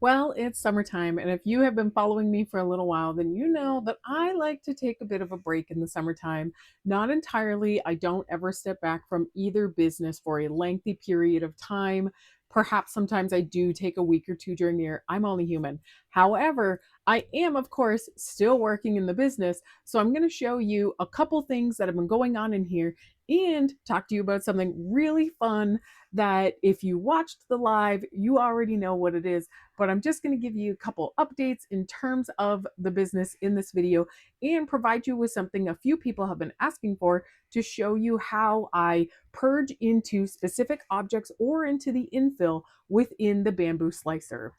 Well, it's summertime, and if you have been following me for a little while, then you know that I like to take a bit of a break in the summertime. Not entirely, I don't ever step back from either business for a lengthy period of time. Perhaps sometimes I do take a week or two during the year. I'm only human. However, I am, of course, still working in the business. So I'm going to show you a couple things that have been going on in here and talk to you about something really fun that if you watched the live, you already know what it is, but I'm just going to give you a couple updates in terms of the business in this video and provide you with something a few people have been asking for to show you how I purge into specific objects or into the infill within the bamboo slicer.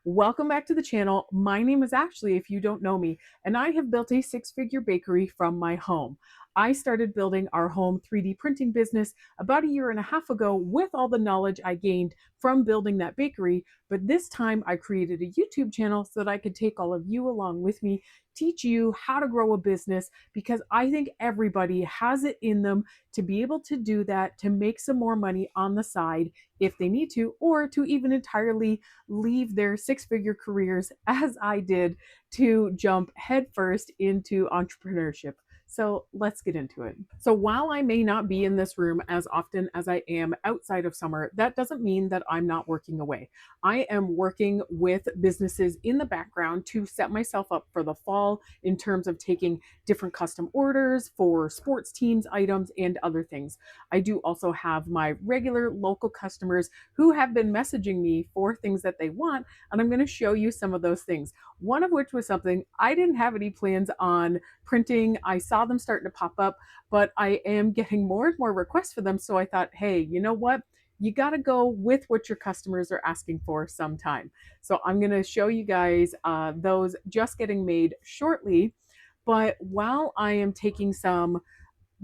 Welcome back to the channel. My name is Ashley, if you don't know me, and I have built a six-figure bakery from my home. I started building our home 3D printing business about a year and a half ago with all the knowledge I gained from building that bakery, but this time I created a YouTube channel so that I could take all of you along with me, teach you how to grow a business, because I think everybody has it in them to be able to do that, to make some more money on the side if they need to, or to even entirely leave their six-figure careers as I did to jump headfirst into entrepreneurship. So let's get into it. So while I may not be in this room as often as I am outside of summer, that doesn't mean that I'm not working away. I am working with businesses in the background to set myself up for the fall in terms of taking different custom orders for sports teams, items, and other things. I do also have my regular local customers who have been messaging me for things that they want, and I'm going to show you some of those things. One of which was something I didn't have any plans on printing. I saw them starting to pop up, but I am getting more and more requests for them. So I thought, hey, you know what? You got to go with what your customers are asking for sometime. So I'm going to show you guys those just getting made shortly. But while I am taking some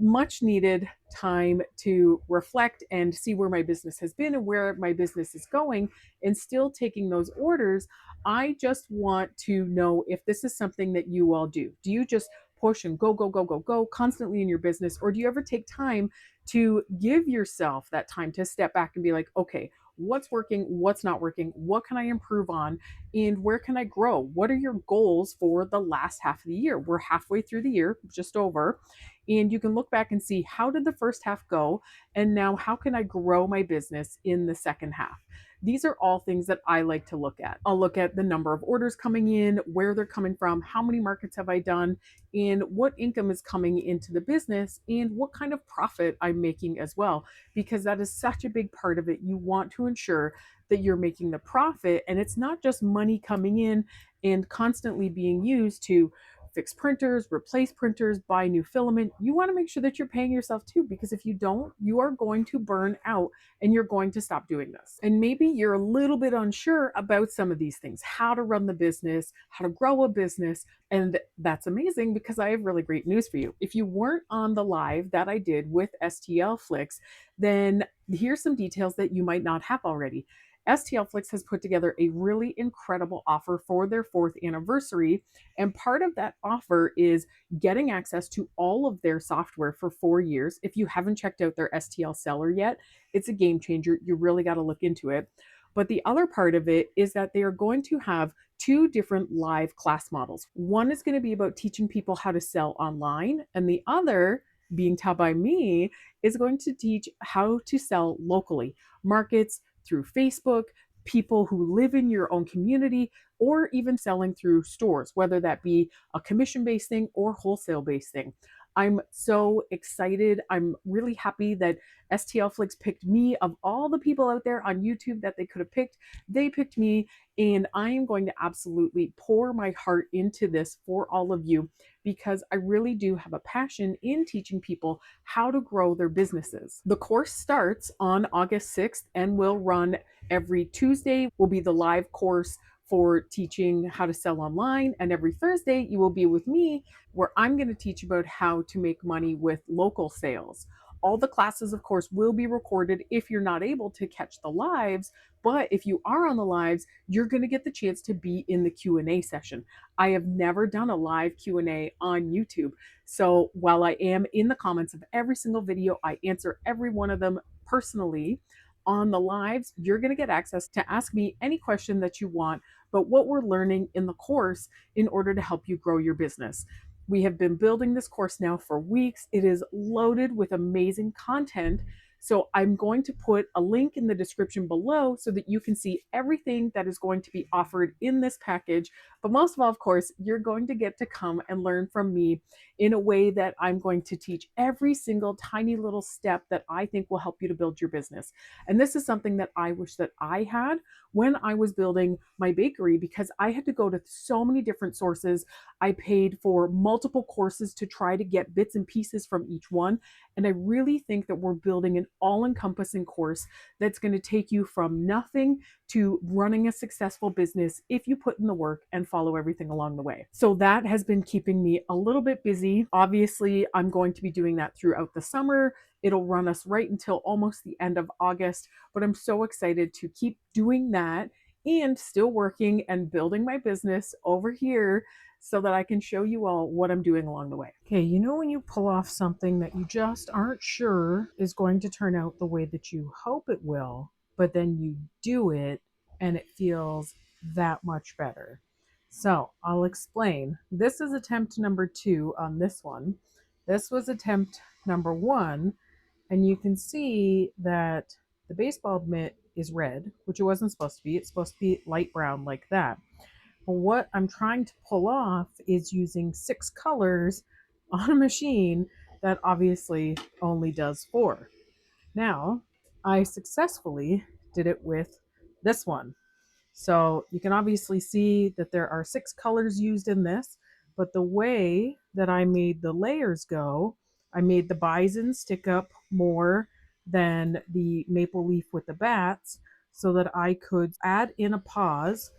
much needed time to reflect and see where my business has been and where my business is going and still taking those orders, I just want to know if this is something that you all do. Do you just push and go, go, go, go, go constantly in your business? Or do you ever take time to give yourself that time to step back and be like, okay, what's working, what's not working, what can I improve on, and where can I grow? What are your goals for the last half of the year? We're halfway through the year, just over, and you can look back and see how did the first half go, and now how can I grow my business in the second half. These are all things that I like to look at. I'll look at the number of orders coming in, where they're coming from, how many markets have I done, and what income is coming into the business, and what kind of profit I'm making as well, because that is such a big part of it. You want to ensure that you're making the profit, and it's not just money coming in and constantly being used to fix printers, replace printers, buy new filament. You want to make sure that you're paying yourself too, because if you don't, you are going to burn out and you're going to stop doing this. And maybe you're a little bit unsure about some of these things, how to run the business, how to grow a business. And that's amazing, because I have really great news for you. If you weren't on the live that I did with STLFlix, then here's some details that you might not have already. STLFlix has put together a really incredible offer for their fourth anniversary. And part of that offer is getting access to all of their software for 4 years. If you haven't checked out their STL seller yet, it's a game changer. You really got to look into it. But the other part of it is that they are going to have two different live class models. One is going to be about teaching people how to sell online, and the other, being taught by me, is going to teach how to sell locally. Markets through Facebook, people who live in your own community, or even selling through stores, whether that be a commission based thing or wholesale based thing. I'm so excited. I'm really happy that STLFlix picked me. Of all the people out there on YouTube that they could have picked, they picked me. And I am going to absolutely pour my heart into this for all of you, because I really do have a passion in teaching people how to grow their businesses. The course starts on August 6th and will run every Tuesday, will be the live course for teaching how to sell online. And every Thursday, you will be with me, where I'm going to teach about how to make money with local sales. All the classes, of course, will be recorded if you're not able to catch the lives. But if you are on the lives, you're going to get the chance to be in the Q&A session. I have never done a live Q&A on YouTube. So while I am in the comments of every single video, I answer every one of them personally on the lives, you're going to get access to ask me any question that you want about what we're learning in the course in order to help you grow your business. We have been building this course now for weeks. It is loaded with amazing content. So I'm going to put a link in the description below so that you can see everything that is going to be offered in this package. But most of all, of course, you're going to get to come and learn from me in a way that I'm going to teach every single tiny little step that I think will help you to build your business. And this is something that I wish that I had when I was building my bakery, because I had to go to so many different sources. I paid for multiple courses to try to get bits and pieces from each one. And I really think that we're building an all-encompassing course that's going to take you from nothing to running a successful business if you put in the work and follow everything along the way. So that has been keeping me a little bit busy. Obviously, I'm going to be doing that throughout the summer. It'll run us right until almost the end of August, but I'm so excited to keep doing that and still working and building my business over here so that I can show you all what I'm doing along the way. Okay, you know when you pull off something that you just aren't sure is going to turn out the way that you hope it will, but then you do it and it feels that much better. So I'll explain. This is attempt number 2 on this one. This was attempt number 1, and you can see that the baseball mitt is red, which it wasn't supposed to be. It's supposed to be light brown like that. But what I'm trying to pull off is using 6 colors on a machine that obviously only does 4. Now, I successfully did it with this one. So you can obviously see that there are 6 colors used in this, but the way that I made the layers go, I made the bison stick up more than the maple leaf with the bats so that I could add in a pause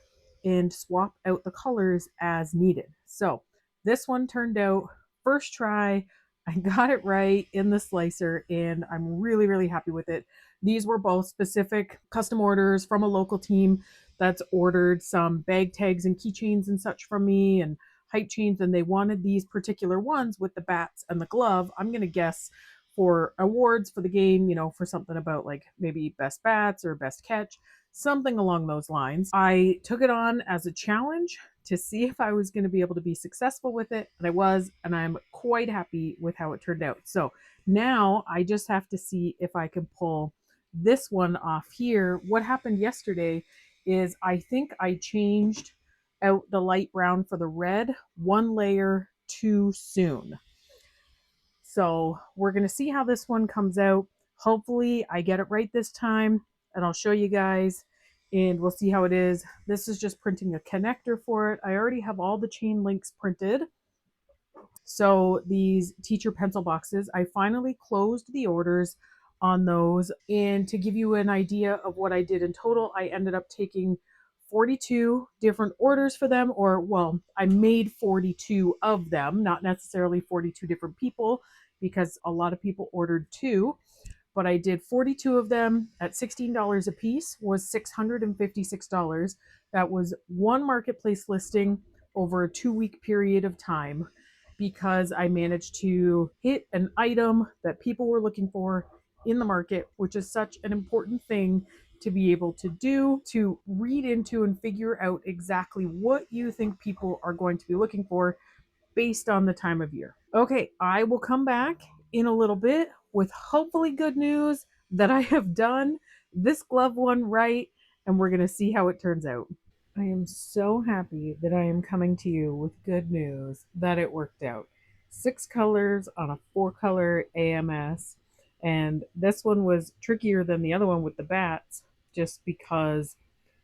and swap out the colors as needed. So this one turned out first try. I got it right in the slicer and I'm really, really happy with it. These were both specific custom orders from a local team that's ordered some bag tags and keychains and such from me and hype chains, and they wanted these particular ones with the bats and the glove. I'm going to guess for awards for the game, for something about like maybe best bats or best catch, something along those lines. I took it on as a challenge to see if I was going to be able to be successful with it, and I was, and I'm quite happy with how it turned out. So now I just have to see if I can pull this one off here. What happened yesterday is I think I changed out the light brown for the red 1 layer too soon. So we're going to see how this one comes out. Hopefully I get it right this time, and I'll show you guys and we'll see how it is. This is just printing a connector for it. I already have all the chain links printed. So these teacher pencil boxes, I finally closed the orders on those. And to give you an idea of what I did in total, I ended up taking 42 different orders for them, or well, I made 42 of them, not necessarily 42 different people, because a lot of people ordered 2, but I did 42 of them at $16 a piece, was $656. That was one marketplace listing over a 2-week period of time, because I managed to hit an item that people were looking for in the market, which is such an important thing to be able to do, to read into and figure out exactly what you think people are going to be looking for based on the time of year. Okay, I will come back in a little bit with hopefully good news that I have done this glove one right, and we're going to see how it turns out. I am so happy that I am coming to you with good news that it worked out. 6 colors on a 4-color AMS, and this one was trickier than the other one with the bats just because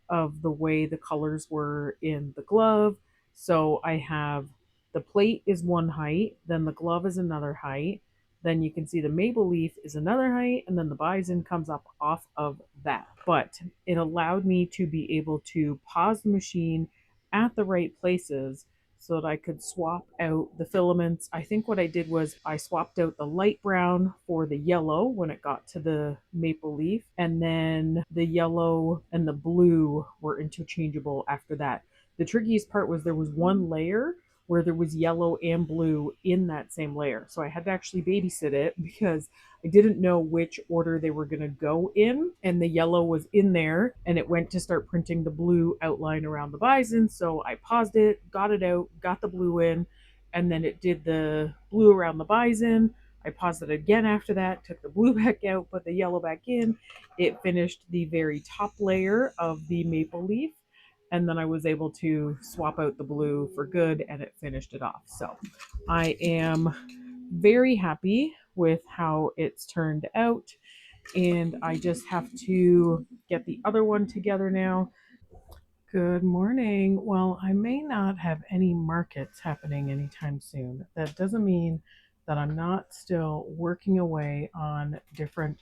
of the way the colors were in the glove. So I have the plate is one height, then the glove is another height, then you can see the maple leaf is another height, and then the bison comes up off of that. But it allowed me to be able to pause the machine at the right places so that I could swap out the filaments. I think what I did was I swapped out the light brown for the yellow when it got to the maple leaf, and then the yellow and the blue were interchangeable after that. The trickiest part was there was one layer where there was yellow and blue in that same layer. So I had to actually babysit it because I didn't know which order they were going to go in, and the yellow was in there and it went to start printing the blue outline around the bison. So I paused it, got it out, got the blue in, and then it did the blue around the bison. I paused it again after that, took the blue back out, put the yellow back in. It finished the very top layer of the maple leaf, and then I was able to swap out the blue for good and it finished it off. So I am very happy with how it's turned out, and I just have to get the other one together now. Good morning. Well, I may not have any markets happening anytime soon. That doesn't mean that I'm not still working away on different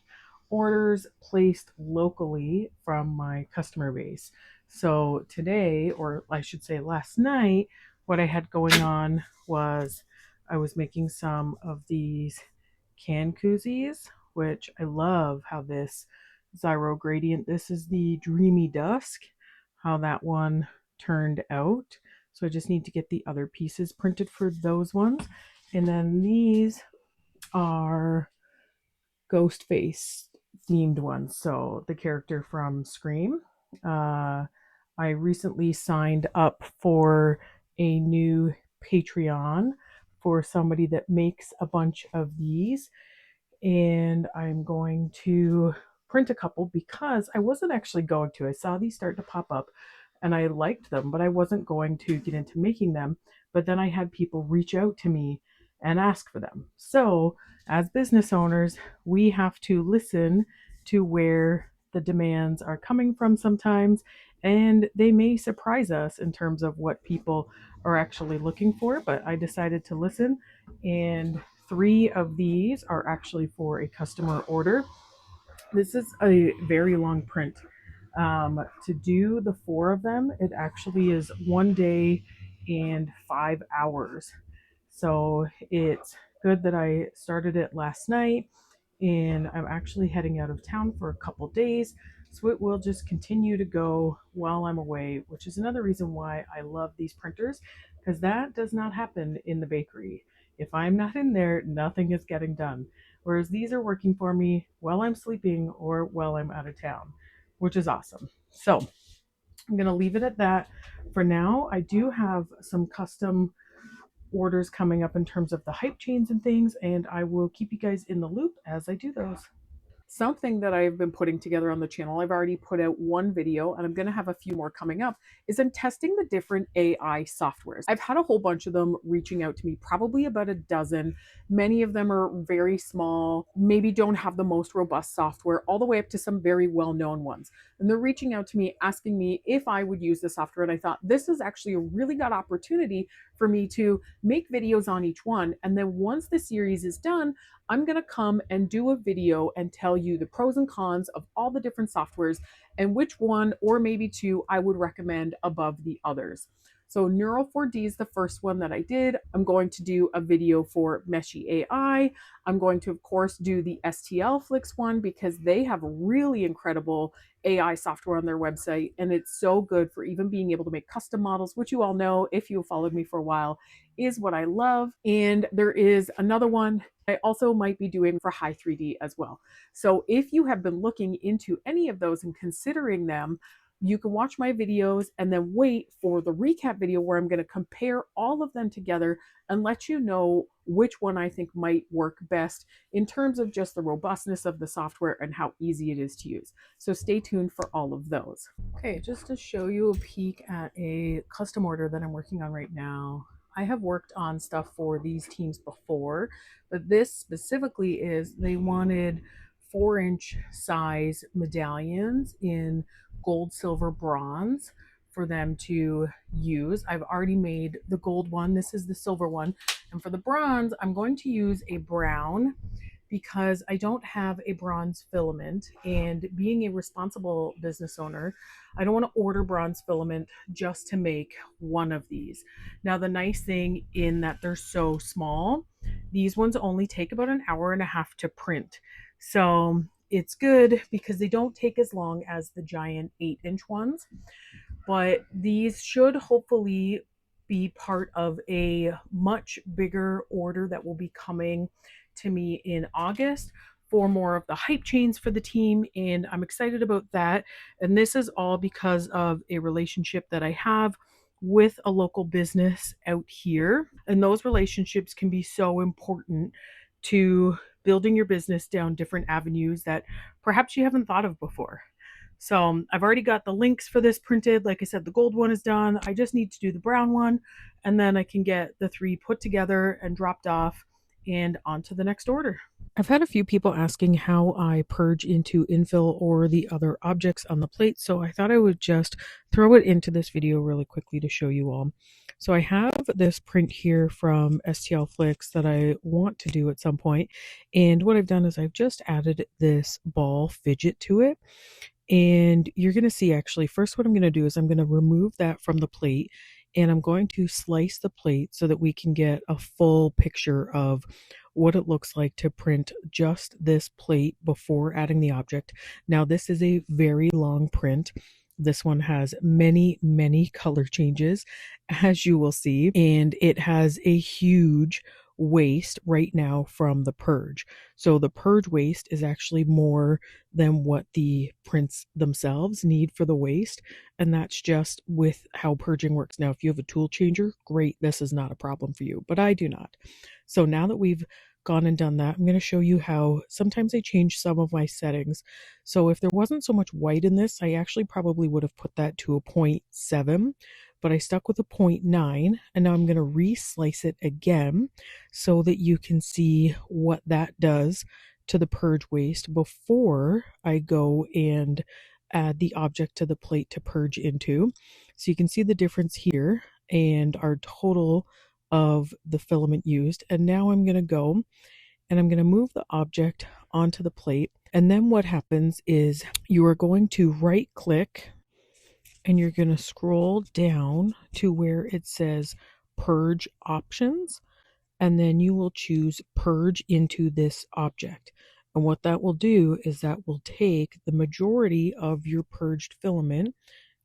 orders placed locally from my customer base. So today, or I should say last night, what I had going on was I was making some of these can koozies, which I love how this Zyro gradient, this is the Dreamy Dusk, how that one turned out. So I just need to get the other pieces printed for those ones. And then these are ghost face themed ones. So the character from Scream. I recently signed up for a new Patreon for somebody that makes a bunch of these, and I'm going to print a couple because I wasn't actually going to. I saw these start to pop up and I liked them, but I wasn't going to get into making them. But then I had people reach out to me and ask for them. So, as business owners, we have to listen to where the demands are coming from sometimes, and they may surprise us in terms of what people are actually looking for. But I decided to listen, and 3 of these are actually for a customer order. This is a very long print. To do the 4 of them, it actually is 1 day and 5 hours. So it's good that I started it last night, and I'm actually heading out of town for a couple days. So it will just continue to go while I'm away, which is another reason why I love these printers, because that does not happen in the bakery. If I'm not in there, nothing is getting done. Whereas these are working for me while I'm sleeping or while I'm out of town, which is awesome. So I'm going to leave it at that for now. I do have some custom orders coming up in terms of the hype chains and things, and I will keep you guys in the loop as I do those. Something that I've been putting together on the channel, I've already put out one video and I'm going to have a few more coming up, is I'm testing the different AI softwares. I've had a whole bunch of them reaching out to me, probably about a dozen. Many of them are very small, maybe don't have the most robust software, all the way up to some very well-known ones. And they're reaching out to me, asking me if I would use the software. And I thought this is actually a really good opportunity for me to make videos on each one. And then once the series is done, I'm going to come and do a video and tell you the pros and cons of all the different softwares and which one or maybe two I would recommend above the others. So Neural 4D is the first one that I did. I'm going to do a video for Meshy AI. I'm going to, of course, do the STLFlix one because they have really incredible AI software on their website, and it's so good for even being able to make custom models, which you all know if you have followed me for a while is what I love. And there is another one I also might be doing for High 3D as well. So if you have been looking into any of those and considering them, you can watch my videos and then wait for the recap video where I'm going to compare all of them together and let you know which one I think might work best in terms of just the robustness of the software and how easy it is to use. So stay tuned for all of those. Okay, just to show you a peek at a custom order that I'm working on right now. I have worked on stuff for these teams before, but this specifically is they wanted 4-inch size medallions in gold, silver, bronze for them to use. I've already made the gold one. This is the silver one. And for the bronze, I'm going to use a brown because I don't have a bronze filament. And being a responsible business owner, I don't want to order bronze filament just to make one of these. Now, the nice thing in that they're so small, these ones only take about an hour and a half to print. So it's good because they don't take as long as the giant 8-inch ones. But these should hopefully be part of a much bigger order that will be coming to me in August for more of the hype chains for the team. And I'm excited about that. And this is all because of a relationship that I have with a local business out here. And those relationships can be so important to building your business down different avenues that perhaps you haven't thought of before. So I've already got the links for this printed. Like I said, the gold one is done. I just need to do the brown one, and then I can get the three put together and dropped off and on to the next order. I've had a few people asking how I purge into infill or the other objects on the plate, so I thought I would just throw it into this video really quickly to show you all. So I have this print here from STLFlix that I want to do at some point, and what I've done is I've just added this ball fidget to it. And you're going to see, actually, first what I'm going to do is I'm going to remove that from the plate, and I'm going to slice the plate so that we can get a full picture of what it looks like to print just this plate before adding the object. Now, this is a very long print. This one has many, many color changes, as you will see, and it has a huge waste right now from the purge. So the purge waste is actually more than what the prints themselves need for the waste, and that's just with how purging works. Now, if you have a tool changer, great, this is not a problem for you, but I do not. So now that we've gone and done that, I'm going to show you how sometimes I change some of my settings. So if there wasn't so much white in this, I actually probably would have put that to a 0.7, but I stuck with a 0.9, and now I'm going to re-slice it again so that you can see what that does to the purge waste before I go and add the object to the plate to purge into. So you can see the difference here and our total of the filament used. And now I'm going to go and I'm going to move the object onto the plate. And then what happens is you are going to right click and you're going to scroll down to where it says purge options, and then you will choose purge into this object. And what that will do is that will take the majority of your purged filament,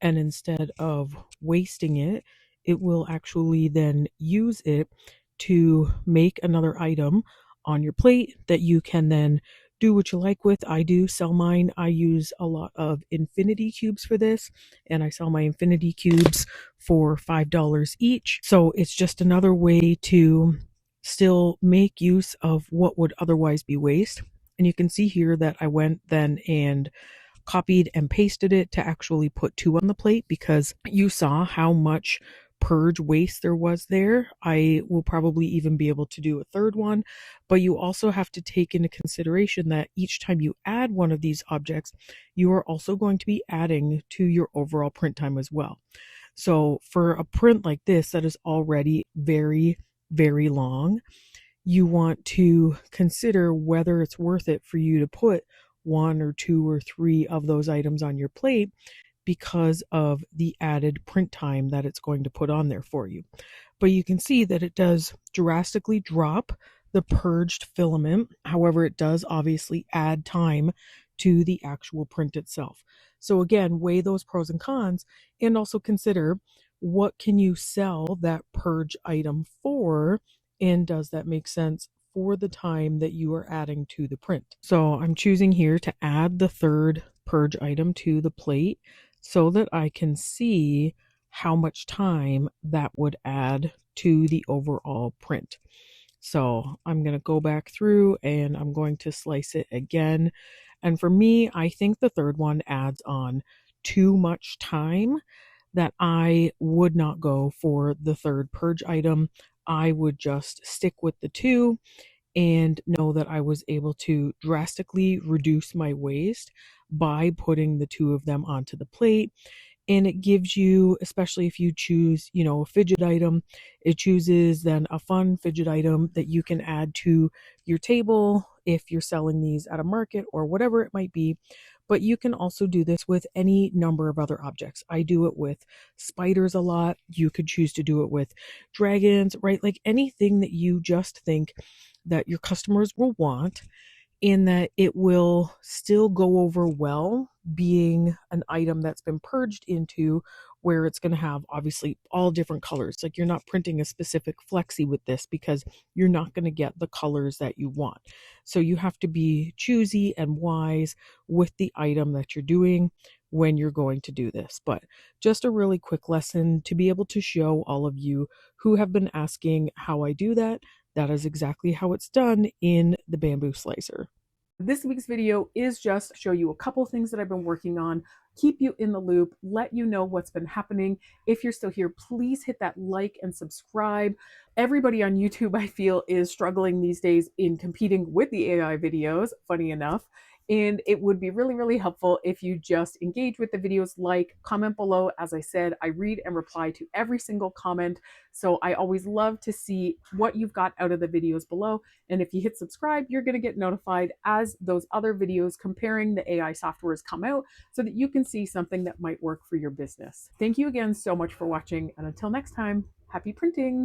and instead of wasting it, it will actually then use it to make another item on your plate that you can then do what you like with. I do sell mine. I use a lot of infinity cubes for this, and I sell my infinity cubes for $5 each. So it's just another way to still make use of what would otherwise be waste. And you can see here that I went then and copied and pasted it to actually put two on the plate, because you saw how much purge waste there was there. I will probably even be able to do a third one, but you also have to take into consideration that each time you add one of these objects, you are also going to be adding to your overall print time as well. So for a print like this that is already very, very long, you want to consider whether it's worth it for you to put one or two or three of those items on your plate because of the added print time that it's going to put on there for you. But you can see that it does drastically drop the purged filament. However, it does obviously add time to the actual print itself. So again, weigh those pros and cons, and also consider what can you sell that purge item for, and does that make sense for the time that you are adding to the print. So I'm choosing here to add the third purge item to the plate so that I can see how much time that would add to the overall print. So I'm going to go back through and I'm going to slice it again. And for me, I think the third one adds on too much time that I would not go for the third purge item. I would just stick with the two and know that I was able to drastically reduce my waste by putting the two of them onto the plate. And it gives you, especially if you choose, a fidget item, it chooses then a fun fidget item that you can add to your table if you're selling these at a market or whatever it might be. But you can also do this with any number of other objects. I do it with spiders a lot. You could choose to do it with dragons, right? Like anything that you just think that your customers will want, in that it will still go over well being an item that's been purged into, where it's going to have obviously all different colors. Like, you're not printing a specific flexi with this because you're not going to get the colors that you want. So you have to be choosy and wise with the item that you're doing when you're going to do this. But just a really quick lesson to be able to show all of you who have been asking how I do that. That is exactly how it's done in the Bambu Slicer. This week's video is just to show you a couple things that I've been working on, keep you in the loop, let you know what's been happening. If you're still here, please hit that like and subscribe. Everybody on YouTube, I feel, is struggling these days in competing with the AI videos, funny enough. And it would be really, really helpful if you just engage with the videos, like, comment below. As I said, I read and reply to every single comment. So I always love to see what you've got out of the videos below. And if you hit subscribe, you're going to get notified as those other videos comparing the AI softwares come out so that you can see something that might work for your business. Thank you again so much for watching. And until next time, happy printing.